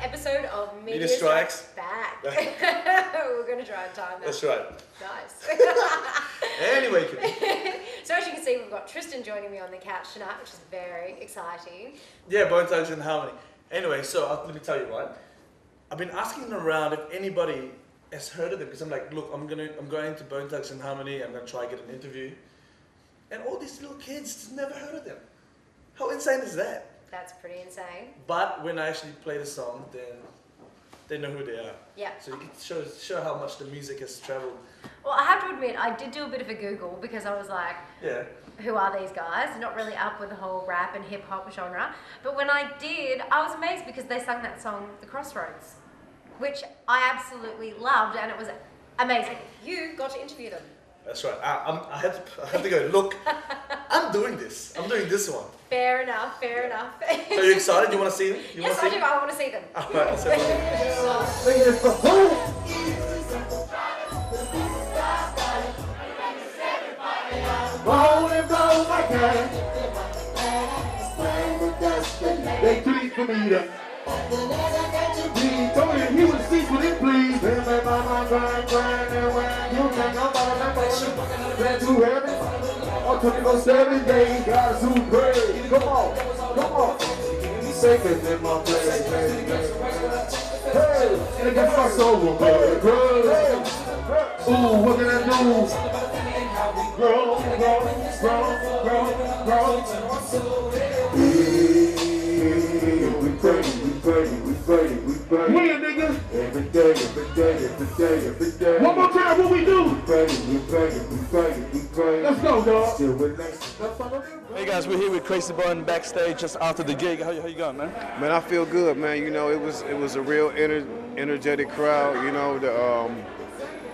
episode of Media Strikes Back. We're going to try and time that. That's right. Nice. Anyway, so as you can see, we've got Tristan joining me on the couch tonight, which is very exciting. yeah, Bone Thugs and Harmony. Anyway, so let me tell you, right? I've been asking around if anybody has heard of them because I'm like, look, I'm going to Bone Thugs and Harmony. I'm going to try and get an interview, and all these little kids just never heard of them. How insane is that? That's pretty insane. But when I actually play the song, then they know who they are. Yeah. So you can show how much the music has traveled. Well, I have to admit, I did do a bit of a Google because I was like, Yeah. who are these guys? Not really up with the whole rap and hip hop genre. But when I did, I was amazed because they sang that song, The Crossroads, which I absolutely loved, and it was amazing. You got to interview them. That's right. I had to go, look, I'm doing this. I'm doing this one. Fair enough, fair enough. So you excited? You want to see them? Yes, I do. I want to see them. All right, let's have a They plead for me to told him he was secretly pleased. They make my mind grind, and when you think I'm about to to heaven, on 24/7 days, God's who pray. Come on. Sacred in my place, hey, and against my soul, baby. Ooh, what can I do? Grow. We pray. We nigga. Every day. One more time, what we do? We pray. Let's go, dog. Hey guys, we're here with Crazy Bone backstage just after the gig. How you going, man? Man, I feel good, man. You know, it was a real energetic crowd. You know, the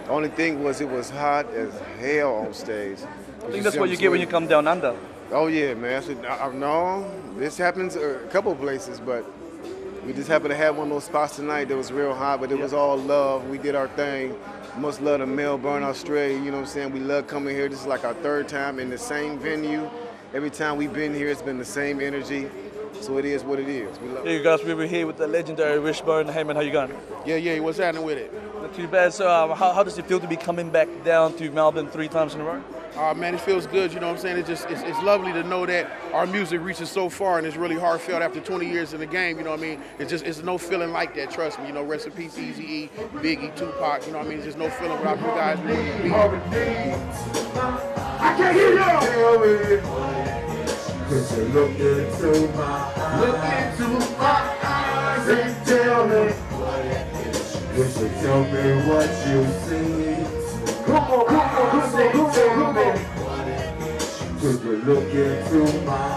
only thing was it was hot as hell on stage. I think that's what you get when you come down under. Oh yeah, man. No, this happens a couple places, but we just happened to have one of those spots tonight that was real hot, but it was all love. We did our thing. Much love to Melbourne, Australia. You know what I'm saying? We love coming here. This is like our third time in the same venue. Every time we've been here, it's been the same energy. So it is what it is. We love Hey, you guys, we were here with the legendary Wishbone. Hey, man, how you going? Yeah, what's happening with it? Not too bad. So how does it feel to be coming back down to Melbourne 3 times in a row? Man, it feels good, you know what I'm saying? It's lovely to know that our music reaches so far, and it's really heartfelt after 20 years in the game, you know what I mean? It's no feeling like that, trust me. You know, rest in peace, Eazy-E, Biggie, Tupac, you know what I mean? There's just no feeling without you guys. I can't hear y'all! Cause you look into my eyes and tell me. Cause you tell me what you see. Come on. Tell me. Cause you look into my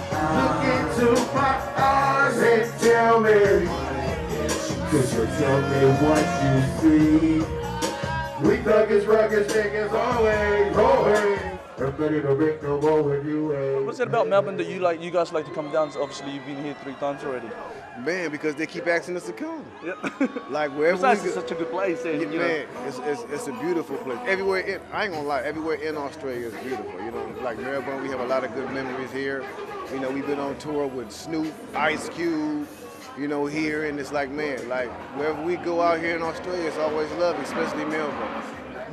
eyes and tell me. Cause you tell me what you see. We thuggish, rugged niggas always. I'm ready to break no more with you. What's it about Melbourne that you guys like to come down? So obviously, you've been here 3 times already. Man, because they keep asking us to come. Yeah. Like wherever Besides, we it's such a good place. And, yeah, man, it's a beautiful place. Everywhere, I ain't gonna lie, everywhere in Australia is beautiful. You know, like Melbourne, we have a lot of good memories here. You know, we've been on tour with Snoop, Ice Cube, you know, here, and it's like, man, like wherever we go out here in Australia, it's always love, especially Melbourne.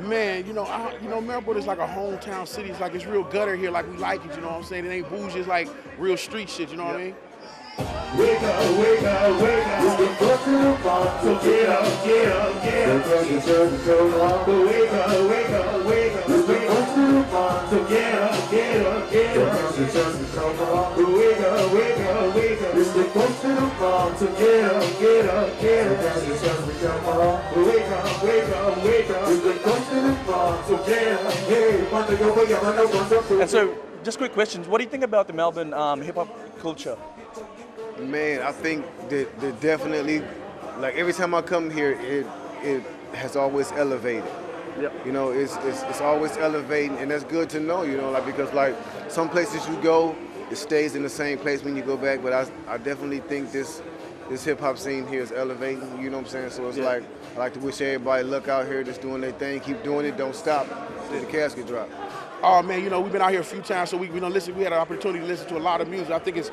Man, you know, Melbourne is like a hometown city. It's like it's real gutter here, like we like it, you know what I'm saying? It ain't bougie, it's like real street shit, you know what I mean? Wake up. It's the first to the fall, so get up. The first is so long, but wake up. It's the first to the fall, so get up. The first is so long, but wake up. It's the first to the fall, so get up. The first is so long, but wake up. It's the first to the fall, so get up. Hey, And so, just quick questions. What do you think about the Melbourne hip-hop culture? Man, I think that definitely, like every time I come here, it has always elevated. Yep. You know, it's always elevating, and that's good to know. You know, like because like some places you go, it stays in the same place when you go back. But I definitely think this hip hop scene here is elevating. You know what I'm saying? So it's like I like to wish everybody luck out here, just doing their thing, keep doing it, don't stop till the casket drop. Oh man, you know, we've been out here a few times, so we listen. We had an opportunity to listen to a lot of music. I think it's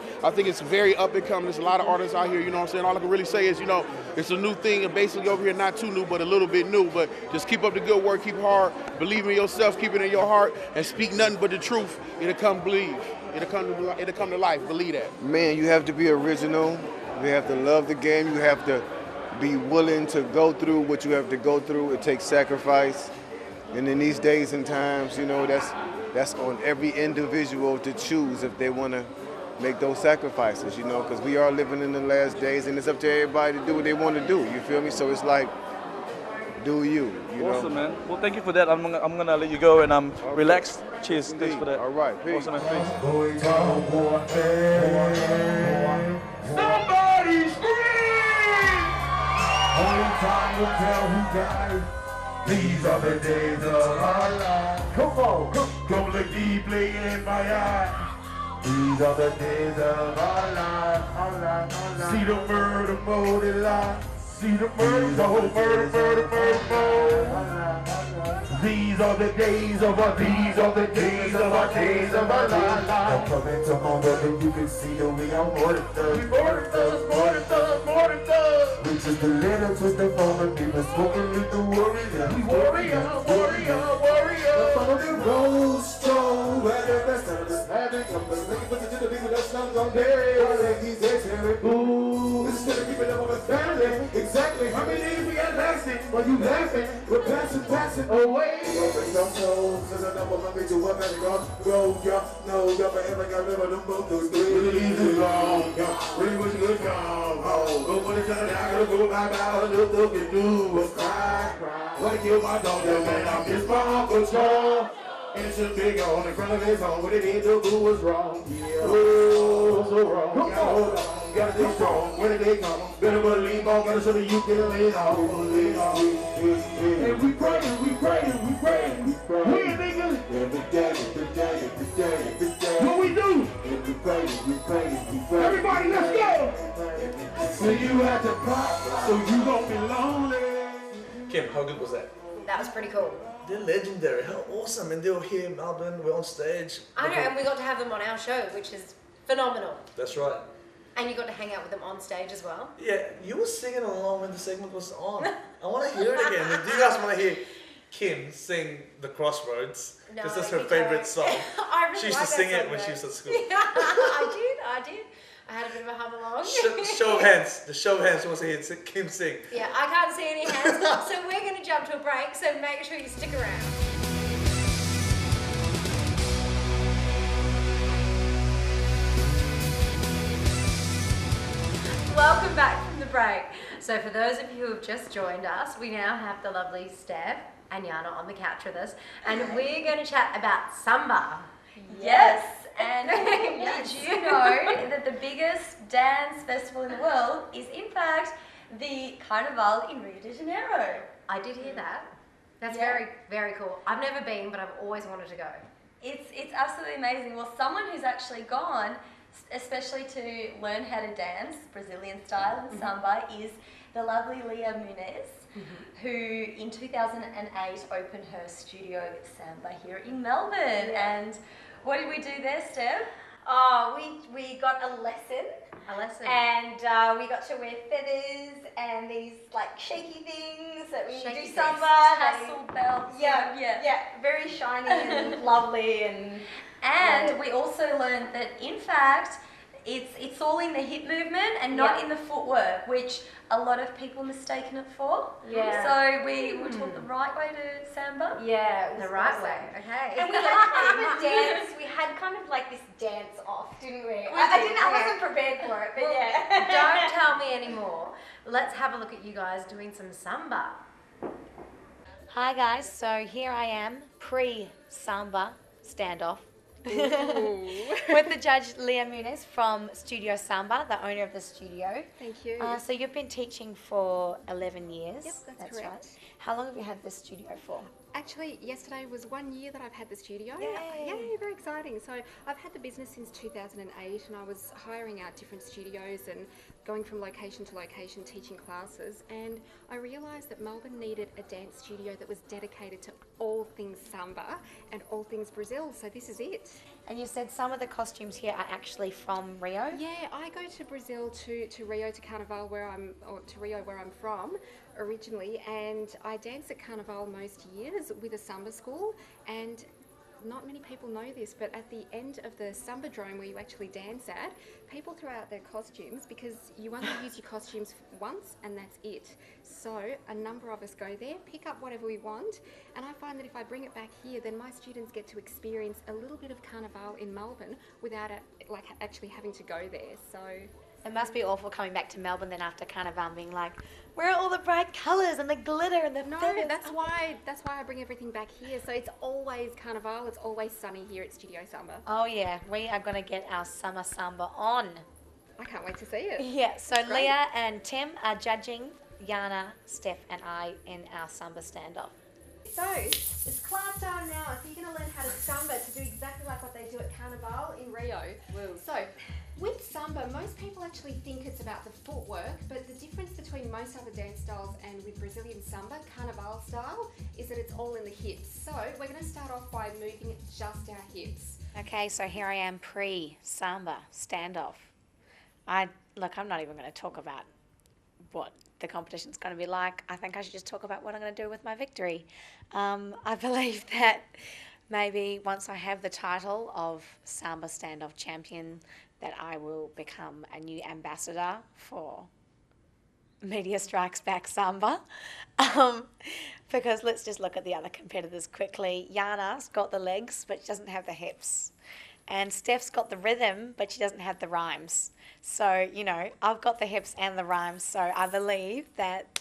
very up and coming. There's a lot of artists out here. You know what I'm saying? All I can really say is, you know, it's a new thing, and basically over here, not too new, but a little bit new. But just keep up the good work, keep hard, believe in yourself, keep it in your heart, and speak nothing but the truth. It'll come believe. It'll come to life. Believe that. Man, you have to be original. You have to love the game. You have to be willing to go through what you have to go through. It takes sacrifice. And in these days and times, you know, that's on every individual to choose if they want to make those sacrifices, you know, because we are living in the last days, and it's up to everybody to do what they want to do, you feel me? So it's like, do you know? Awesome, man. Well, thank you for that. I'm gonna let you go and relax. Cheers. Thanks for that. All right, peace. Awesome, man. Peace. Somebody scream! Only time will tell who died. These are the days of our lives. Come on, come look deeply in my eyes. These are the days of our lives. See the murder mode lie. See the murder mode. These are the days of our days of our lives. I'm coming tomorrow, and you can see that we are more than thugs. More than thugs. We just a little twist of moment, people spoken with the warrior. We warrior. Follow the road strong, where the best of us having come. But looking for the people that's not gonna dare. These days here, ooh, this is gonna keep it up with family. Exactly how many days we got lasting? While you laughing, we're passing away. Some souls, there's a number of people who have been gone. Y'all know, y'all forever got rid of them both. Those days is long, y'all. Really wish you would come home. Go for the time, I gotta go back out. Look, and do was cry. Wanna kill my dog, yeah, man, I'm just my Uncle John. Innocent big on in front of his home. What it did to do was wrong. Oh, so wrong. Gotta hold on, gotta stay strong. When they come, better believe on. Gotta show that you can lean on. And we praying. We niggas. Every day. What we do? We pray. Everybody, let's go. So you have to pop, so you gon' be lonely. Kim, how good was that? That was pretty cool. They're legendary. How awesome. And they were here in Melbourne. We're on stage. I know, and we got to have them on our show, which is phenomenal. That's right. And you got to hang out with them on stage as well. Yeah, you were singing along when the segment was on. I want to hear it again. Do you guys want to hear Kim sing The Crossroads? No, This is her we favorite don't. song. I really She used like to sing that it song, when though. she was at school. Yeah, I did. I had a bit of a hum along. Show of hands. The show of hands. Who wants to hear Kim sing? Yeah, I can't see any hands, so we're going to jump to a break, so make sure you stick around. Welcome back from the break. So for those of you who have just joined us, we now have the lovely Steph and Yana on the couch with us, and we're going to chat about samba. Yes, and did you know that the biggest dance festival in the world is in fact the Carnival in Rio de Janeiro? I did hear that. That's Yeah. very, very cool. I've never been, but I've always wanted to go. It's absolutely amazing. Well, someone who's actually gone, especially to learn how to dance Brazilian style and samba, is the lovely Leah Muniz, who in 2008 opened her studio Samba here in Melbourne. And what did we do there, Steph? Oh, we got a lesson. A lesson. And we got to wear feathers and these like shaky things that we Shaky do things. samba, tassel belts. Yeah, very shiny and lovely. And we also learned that in fact it's all in the hip movement and not in the footwork, which a lot of people mistaken it for. Yeah. So we were taught the right way to samba. Yeah, it was the right awesome. way. Okay. And we had kind of a dance. We had kind of like this dance off, didn't we? I wasn't prepared for it, but yeah. Don't tell me anymore. Let's have a look at you guys doing some samba. Hi guys, so here I am, pre-samba standoff. With the judge Leah Muniz from Studio Samba, the owner of the studio. Thank you. So you've been teaching for 11 years. Yep, that's correct. right. How long have you had this studio for? Actually, yesterday was 1 year that I've had the studio. Yay. Yay, very exciting. So I've had the business since 2008, and I was hiring out different studios and going from location to location teaching classes, and I realised that Melbourne needed a dance studio that was dedicated to all things samba and all things Brazil, so this is it. And you said some of the costumes here are actually from Rio? Yeah, I go to Brazil, to Rio, to Carnival, to Rio where I'm from originally, and I dance at Carnival most years with a samba school, and not many people know this, but at the end of the samba drome where you actually dance at, people throw out their costumes because you only use your costumes once and that's it. So a number of us go there, pick up whatever we want, and I find that if I bring it back here, then my students get to experience a little bit of Carnival in Melbourne without actually having to go there. So it must be awful coming back to Melbourne then after Carnival being like, where are all the bright colours and the glitter and the feathers? That's why I bring everything back here. So it's always Carnival, it's always sunny here at Studio Samba. Oh yeah, we are going to get our summer samba on. I can't wait to see it. Yeah, so Leah and Tim are judging Yana, Steph and I in our samba standoff. So, it's class time now, so you're going to learn how to samba to do exactly like what they do at Carnival in Rio. Woo. So, with samba, most people actually think it's about the footwork, but the difference between most other dance styles and with Brazilian samba, Carnival style, is that it's all in the hips. So, we're going to start off by moving just our hips. Okay, so here I am pre-samba standoff. I'm not even going to talk about what the competition's going to be like. I think I should just talk about what I'm going to do with my victory. I believe that maybe once I have the title of Samba Standoff Champion, that I will become a new ambassador for Media Strikes Back Samba. Because let's just look at the other competitors quickly. Yana's got the legs, but she doesn't have the hips. And Steph's got the rhythm, but she doesn't have the rhymes. So, you know, I've got the hips and the rhymes, so I believe that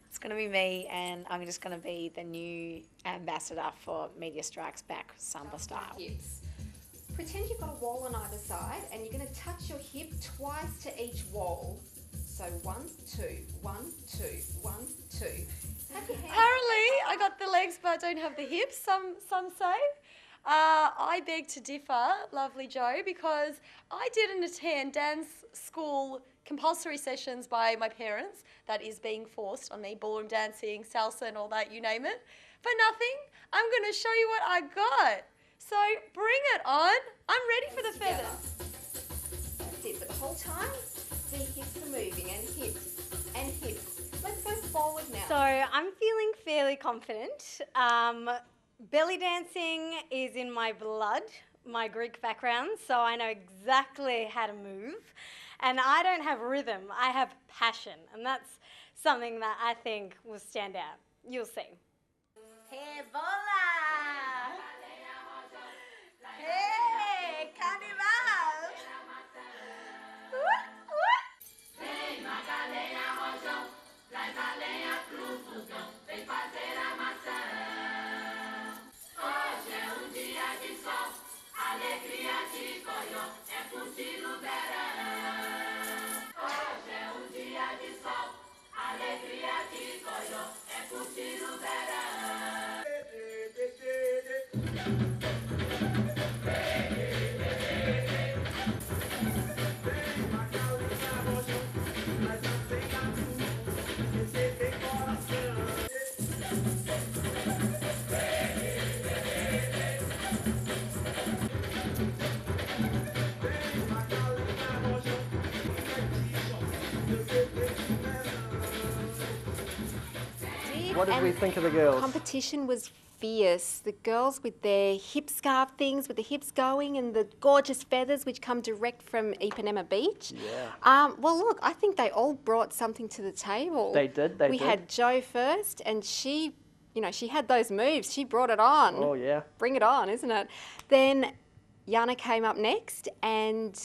it's going to be me, and I'm just going to be the new ambassador for Media Strikes Back Samba style. Hips. Pretend you've got a wall on either side, and you're going to touch your hip twice to each wall. So 1, 2, 1, 2, 1, 2. Apparently, I got the legs, but I don't have the hips, some say. I beg to differ, lovely Joe, because I didn't attend dance school compulsory sessions by my parents. That is being forced on me, ballroom dancing, salsa and all that, you name it. For nothing, I'm going to show you what I got. So bring it on. I'm ready for the feathers. That's it, but the whole time, the hips are moving, and hips, and hips. Let's go forward now. So I'm feeling fairly confident. Belly dancing is in my blood, my Greek background, so I know exactly how to move. And I don't have rhythm, I have passion, and that's something that I think will stand out. You'll see. Hey, bola! Hey, carnival! What did we think of the girls? Competition was fierce. The girls with their hip scarf things, with the hips going, and the gorgeous feathers which come direct from Ipanema Beach. Yeah. Well, look, I think they all brought something to the table. They did, We had Jo first, and she, you know, she had those moves. She brought it on. Oh, yeah. Bring it on, isn't it? Then Yana came up next, and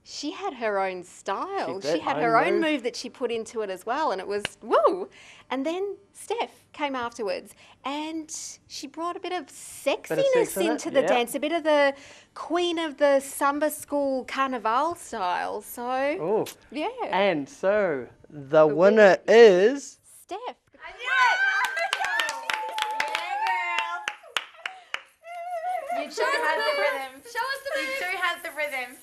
she had her own style. She had her own move that she put into it as well, and it was woo. And then Steph came afterwards, and she brought a bit of sexiness into the dance, a bit of the queen of the samba school carnival style. So, yeah. And so the winner is Steph. Yes! You two had the rhythm. Show us the You move. two had the rhythm.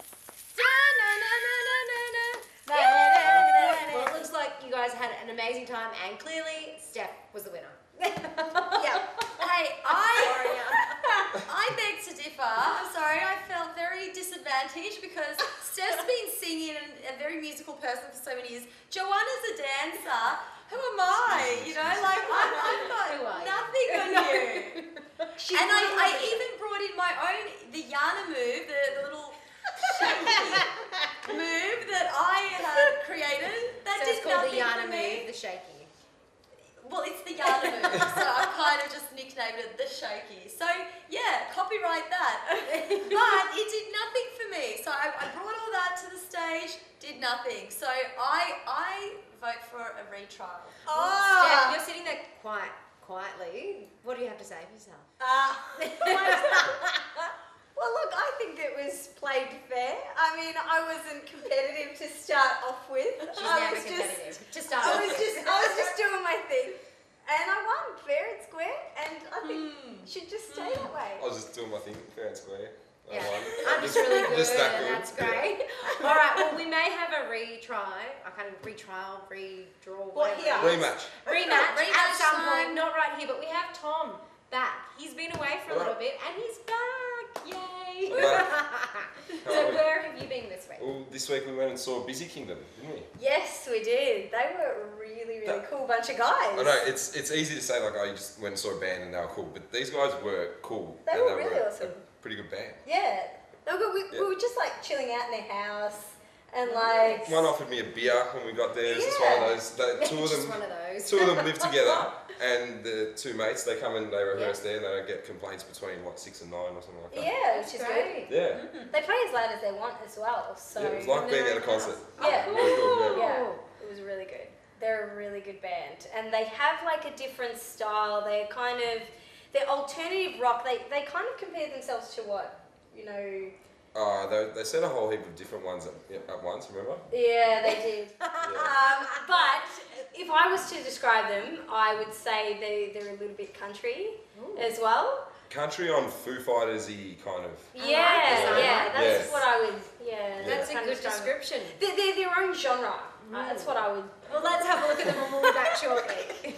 Well, it looks like you guys had an amazing time, and clearly Steph was the winner. Yeah. Hey, I beg to differ. I'm sorry, I felt very disadvantaged because Steph's been singing and a very musical person for so many years. Joanna's a dancer. Who am I? You know, like I've got nothing on you. And I even brought in my own, the Yana move, the little shaky move that I had created. That So did it's called nothing the Yana for me. move, the shaky. Well, it's the Yana move, so I've kind of just nicknamed it the shaky. So yeah, copyright that. But it did nothing for me. So I brought all that to the stage, did nothing. So I vote for a retrial. Steph, you're sitting there quietly. What do you have to say for yourself? Well, look, I think it was played fair. I mean, I wasn't competitive to start off with. She's never competitive. To start off with. I was just doing my thing. And I won fair and square, and I think it should just stay that way. I was just doing my thing, fair and square. Yeah. I'm just really good, Just that and good. that's great. All right, well, we may have a retry. I kind of retrial, redraw, What, whatever. here? Rematch. Rematch at Rematch some time. point, not right here, but we have Tom back. He's been away for a little bit, and he's back. Yay! So How are we? where have you been this week? Well, this week we went and saw Busy Kingdom, didn't we? Yes, we did. They were a really, really cool bunch of guys. I know, it's easy to say, like, oh, you just went and saw a band and they were cool, but these guys were cool. They and were really awesome. a pretty good band. Yeah. We were just like chilling out in their house and like. One offered me a beer when we got there. It was just one of those. Two of Just them. one of those. Two of them live together, and the two mates they come and they rehearse there, and they don't get complaints between what 6 and 9 or something like that. Yeah, which is Great. good. Yeah. They play as loud as they want as well. So. Yeah, it was like being at a concert. Yeah. Really cool, yeah. Yeah, it was really good. They're a really good band, and they have like a different style. They're alternative rock. They kind of compare themselves to what, you know. They said a whole heap of different ones at once. Remember? Yeah, they did. But if I was to describe them, I would say they're a little bit country as well. Country on Foo Fighters-y kind of. Yeah, that's Yes. what I would. Yeah, That's a kind good of describe them. description. They're their own genre. That's what I would. Well, let's have a look at them and we'll be back shortly.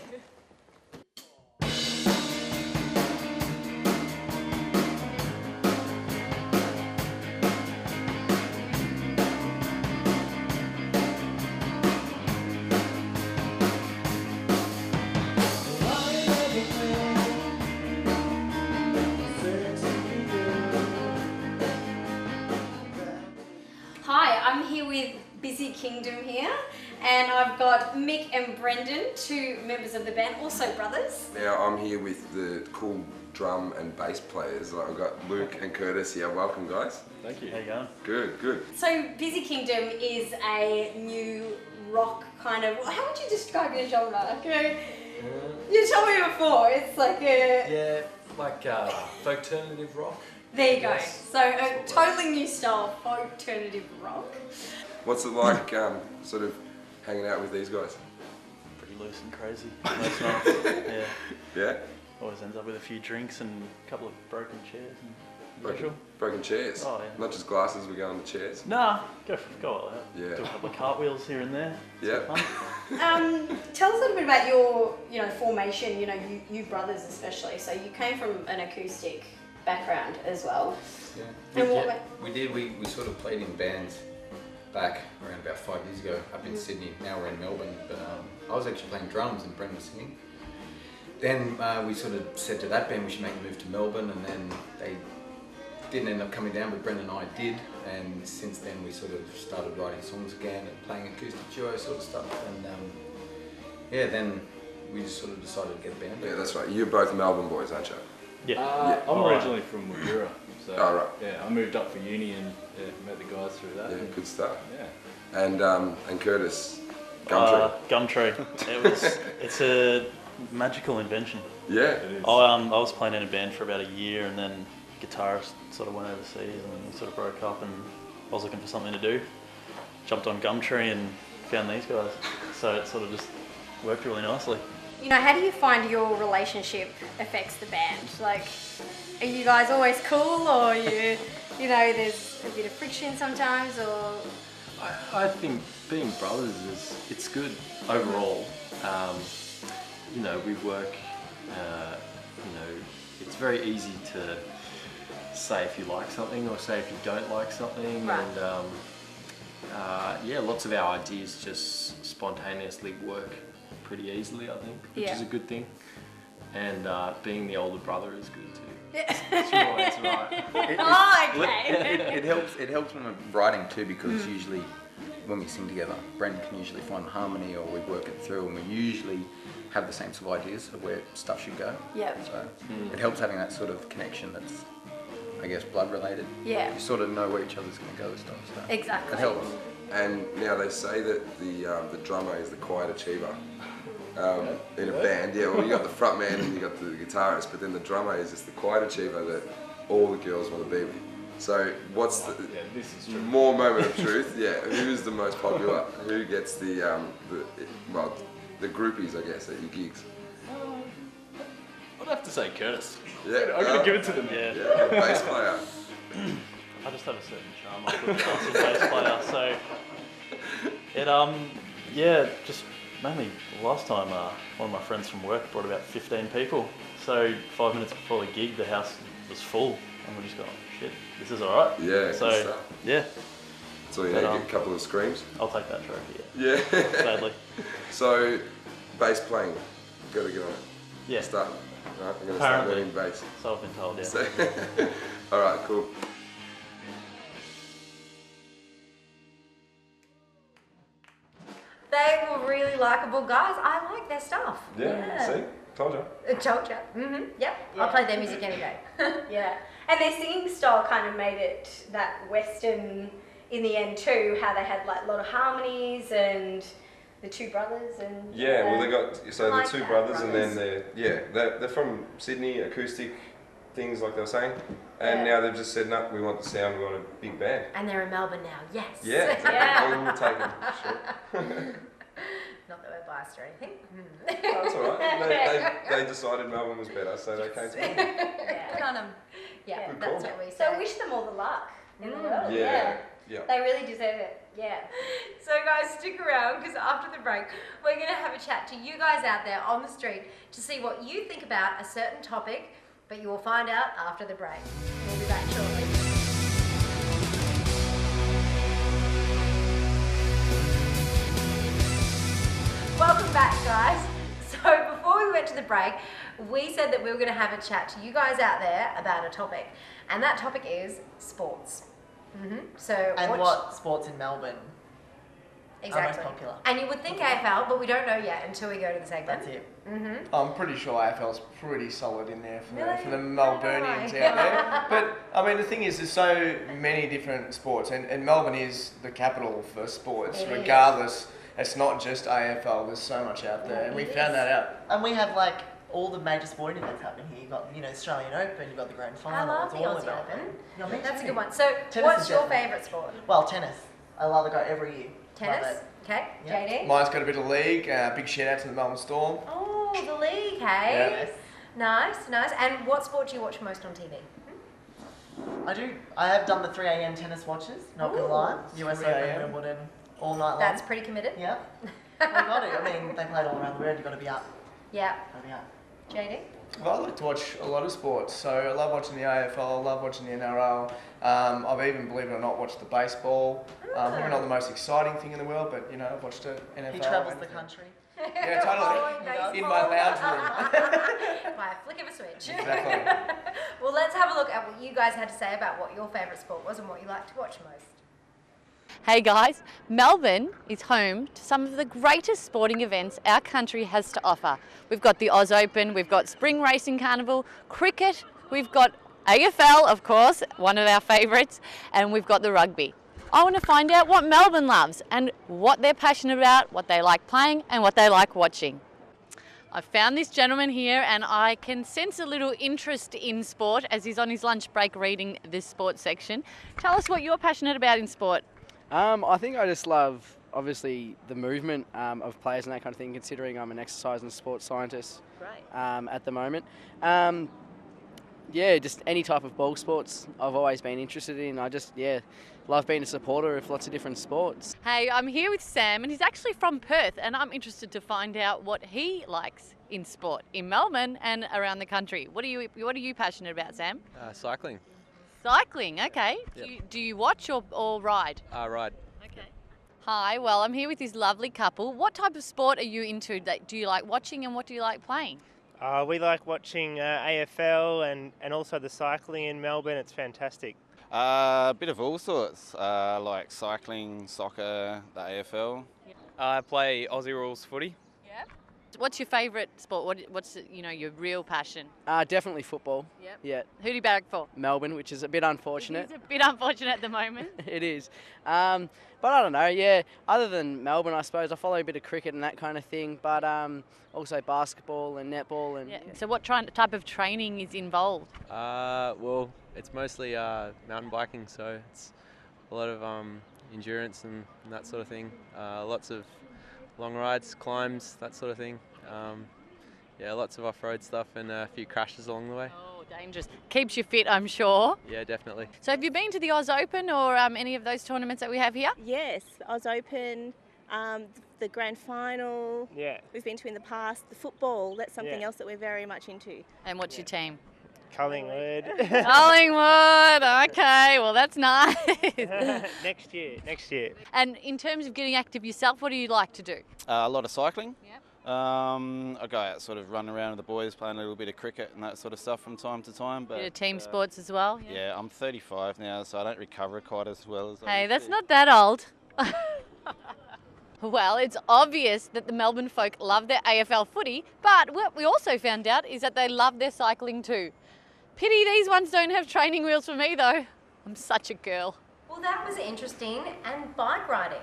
Hi, I'm here with Busy Kingdom here, and I've got Mick and Brendan, two members of the band, also brothers. Now I'm here with the cool drum and bass players. I've got Luke and Curtis here. Welcome, guys. Thank you. How you going? Good. So Busy Kingdom is a new rock kind of. How would you describe your genre? Okay. You told me before. It's like a. Yeah, like alternative rock. There you go. Yes. So a totally new style of alternative rock. What's it like, sort of hanging out with these guys? Pretty loose and crazy most nights. Yeah. Yeah. Always ends up with a few drinks and a couple of broken chairs and usual. Broken chairs. Oh, yeah. Not just glasses. We go on the chairs. Nah, go all out. Yeah. Do a couple of cartwheels here and there. It's Yeah. fun. Tell us a little bit about your, formation. You brothers especially. So you came from an acoustic background as well. Yeah. We did. We sort of played in bands back around about 5 years ago up in Sydney. Now we're in Melbourne. But I was actually playing drums and Brendan was singing. Then we sort of said to that band we should make the move to Melbourne, and then they didn't end up coming down, but Brendan and I did. And since then we sort of started writing songs again and playing acoustic duo sort of stuff. And then we just sort of decided to get a band. Yeah, that's right. You're both Melbourne boys, aren't you? Yeah. I'm originally from Woodura, so Oh, right. yeah, I moved up for uni and met the guys through that. Yeah, good stuff. Yeah. And Curtis, Gumtree. Gumtree. It's a magical invention. Yeah. It is. I was playing in a band for about a year, and then guitarist sort of went overseas and we sort of broke up, and I was looking for something to do. Jumped on Gumtree and found these guys. So it sort of just worked really nicely. How do you find your relationship affects the band? Like, Are you guys always cool, or there's a bit of friction sometimes, or? I think being brothers it's good overall. We work. It's very easy to say if you like something or say if you don't like something, Right. and lots of our ideas just spontaneously work pretty easily, I think, which is a good thing. And being the older brother is good too. Sure, that's right. It helps when we're writing too, because usually when we sing together, Brendan can usually find the harmony, or we work it through, and we usually have the same sort of ideas of where stuff should go. Yep. So it helps having that sort of connection that's, I guess, blood related. Yeah. You sort of know where each other's going to go and stuff. So Exactly. it helps. And now they say that the drummer is the quiet achiever in a band. Yeah, well, you got the front man and you got the guitarist, but then the drummer is just the quiet achiever that all the girls want to be with. So what's this is true. more moment of truth? Yeah, who's the most popular? Who gets the groupies, I guess, at your gigs? I'd have to say Curtis. Yeah, I'm gonna give it to them. Yeah, bass player. I just have a certain charm. I'm a good bass player, so just mainly last time one of my friends from work brought about 15 people. So 5 minutes before the gig, the house was full, and we just got, shit, this is all right. Yeah, so good stuff. yeah. So you need to get a couple of screams. I'll take that trophy. Yeah. Sadly. So bass playing, got to get on it. Yeah. Start. Right, I'm going to start learning bass. So I've been told, yeah. So, all right, cool. They were really likable guys. I like their stuff. Yeah. See, told you. Told you. Yep. I'll play their music any day. Yeah, and their singing style kind of made it that Western in the end too. How they had like a lot of harmonies and the two brothers and. Yeah, well, they got the like two that, brothers, and then they're from Sydney, acoustic things like they were saying, and now they've just said, no, we want the sound, we want a big band. And they're in Melbourne now. Yes. Yeah, exactly. We'll take them. Sure. Not that we're biased or anything. That's all right. They decided Melbourne was better, so they came to Melbourne. Yeah, Good that's call. what we say. So wish them all the luck in the world. Yeah. They really deserve it. Yeah. So guys, stick around, because after the break, we're going to have a chat to you guys out there on the street to see what you think about a certain topic, but you will find out after the break. We'll be back shortly. Welcome back, guys. So before we went to the break, we said that we were going to have a chat to you guys out there about a topic, and that topic is sports. So what sports in Melbourne exactly are most popular? And you would think AFL, but we don't know yet until we go to the segment. That's it. I'm pretty sure AFL's pretty solid in there for, Really? for the Melburnians out there. But I mean, the thing is, there's so many different sports, and Melbourne is the capital for sports. It is. Regardless, it's not just AFL. There's so much out there, and we found that out. And we have like all the major sporting events happening here. You've got Australian Open, you've got the Grand I Final. love it's the all Aussie about Open. Yeah, me That's a too. good one. So Tennis what's is your definitely- favourite sport? Well, tennis. I love to go every year. Tennis? Love it. Okay, Yeah. JD? Mine's got a bit of league. Big shout out to the Melbourne Storm. Oh, the league, hey? Yes. Nice. And what sport do you watch most on TV? I do. I have done the 3 a.m. tennis watches, not gonna Ooh. lie. US 3 Open, a.m. Wimbledon, all night long. That's pretty committed. Yeah. I got it. I mean, they played all around the world. You've got to be up. Yeah. Got to be up. JD? Well, I like to watch a lot of sports. So I love watching the AFL, I love watching the NRL. I've even, believe it or not, watched the baseball. Probably not the most exciting thing in the world, but I've watched it. NFL. He travels the country. Yeah, totally. In my lounge room. By a flick of a switch. Exactly. Well, let's have a look at what you guys had to say about what your favourite sport was and what you like to watch most. Hey guys, Melbourne is home to some of the greatest sporting events our country has to offer. We've got the Oz Open, we've got Spring Racing Carnival, cricket, we've got AFL, of course, one of our favourites, and we've got the rugby. I want to find out what Melbourne loves and what they're passionate about, what they like playing and what they like watching. I've found this gentleman here and I can sense a little interest in sport as he's on his lunch break reading this sports section. Tell us what you're passionate about in sport. I think I just love, obviously, the movement of players and that kind of thing, considering I'm an exercise and sports scientist at the moment. Yeah, just any type of ball sports I've always been interested in. I just, love being a supporter of lots of different sports. Hey, I'm here with Sam, and he's actually from Perth, and I'm interested to find out what he likes in sport in Melbourne and around the country. What are you passionate about, Sam? Cycling. Cycling, okay. Yep. Do you watch or ride? Ride. Okay. Hi, well, I'm here with this lovely couple. What type of sport are you into? Do you like watching, and what do you like playing? We like watching AFL and also the cycling in Melbourne. It's fantastic. A bit of all sorts, like cycling, soccer, the AFL. I play Aussie rules footy. Yeah. What's your favourite sport? What's your real passion? Definitely football. Yep. Yeah. Who do you barrack for? Melbourne, which is a bit unfortunate. It's a bit unfortunate at the moment. It is. But I don't know, yeah. Other than Melbourne, I suppose, I follow a bit of cricket and that kind of thing, but also basketball and netball. And So what type of training is involved? Well, it's mostly mountain biking, so it's a lot of endurance and that sort of thing. Lots of long rides, climbs, that sort of thing. Lots of off-road stuff and a few crashes along the way. Oh, dangerous. Keeps you fit, I'm sure. Yeah, definitely. So have you been to the Oz Open or any of those tournaments that we have here? Yes, Oz Open, the grand final. Yeah. We've been to in the past. The football, that's something else that we're very much into. And what's your team? Collingwood. Collingwood, okay, well that's nice. Next year. And in terms of getting active yourself, what do you like to do? A lot of cycling. Yep. I go out, sort of run around with the boys, playing a little bit of cricket and that sort of stuff from time to time. But Bit of team sports as well? Yeah, I'm 35 now, so I don't recover quite as well as I Hey, used that's to. not that old. Well, it's obvious that the Melbourne folk love their AFL footy, but what we also found out is that they love their cycling too. Pity these ones don't have training wheels for me though. I'm such a girl. Well, that was interesting. And bike riding.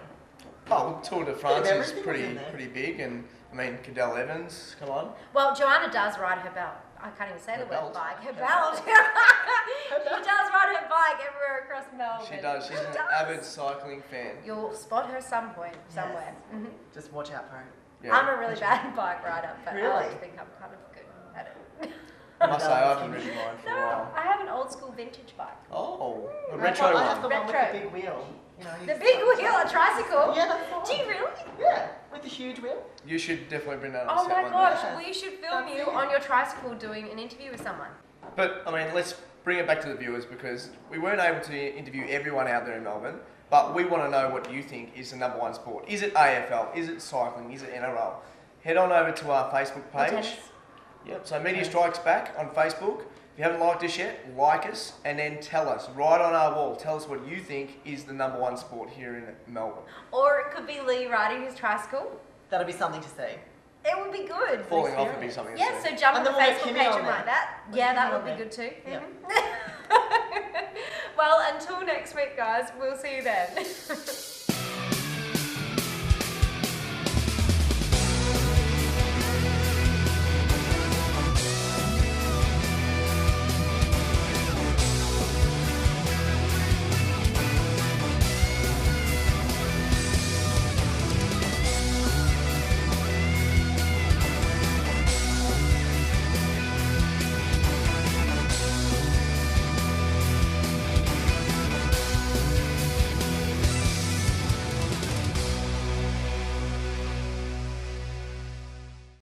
Oh, Tour de France is everything was in there. pretty big, and I mean, Cadell Evans, come on. Well, Joanna does ride her belt. I can't even say the word belt. bike. Her belt. She does ride her bike everywhere across Melbourne. She does. She's an avid cycling fan. You'll spot her some point, somewhere. Mhm. Just watch out for her. Yeah. I'm a really bad bike rider, but I like Really? to think I'm kind of good at it. I must say, I haven't ridden mine for a No, while. I have an old school vintage bike. Oh, a I retro have the one. one with the big wheel. You know, The big wheel, a tricycle? Yeah, that's the one. Do you really? Yeah, with the huge wheel. You should definitely bring that on Oh set my one gosh, day. we should film That's you it. on your tricycle doing an interview with someone. But, I mean, let's bring it back to the viewers, because we weren't able to interview everyone out there in Melbourne, but we want to know what you think is the number one sport. Is it AFL? Is it cycling? Is it NRL? Head on over to our Facebook Or page. tennis. Yep, so Media Strikes Back on Facebook. If you haven't liked us yet, like us, and then tell us, right on our wall, tell us what you think is the number one sport here in Melbourne. Or it could be Lee riding his tricycle. That'll be something to see. It would be good. Falling off would be something to Yeah, see. so jump on And the then we'll get Facebook Kimmy page on and there. write that. We'll Yeah, get that Kimmy would on be there. good too. Yeah. Well, until next week, guys, we'll see you then.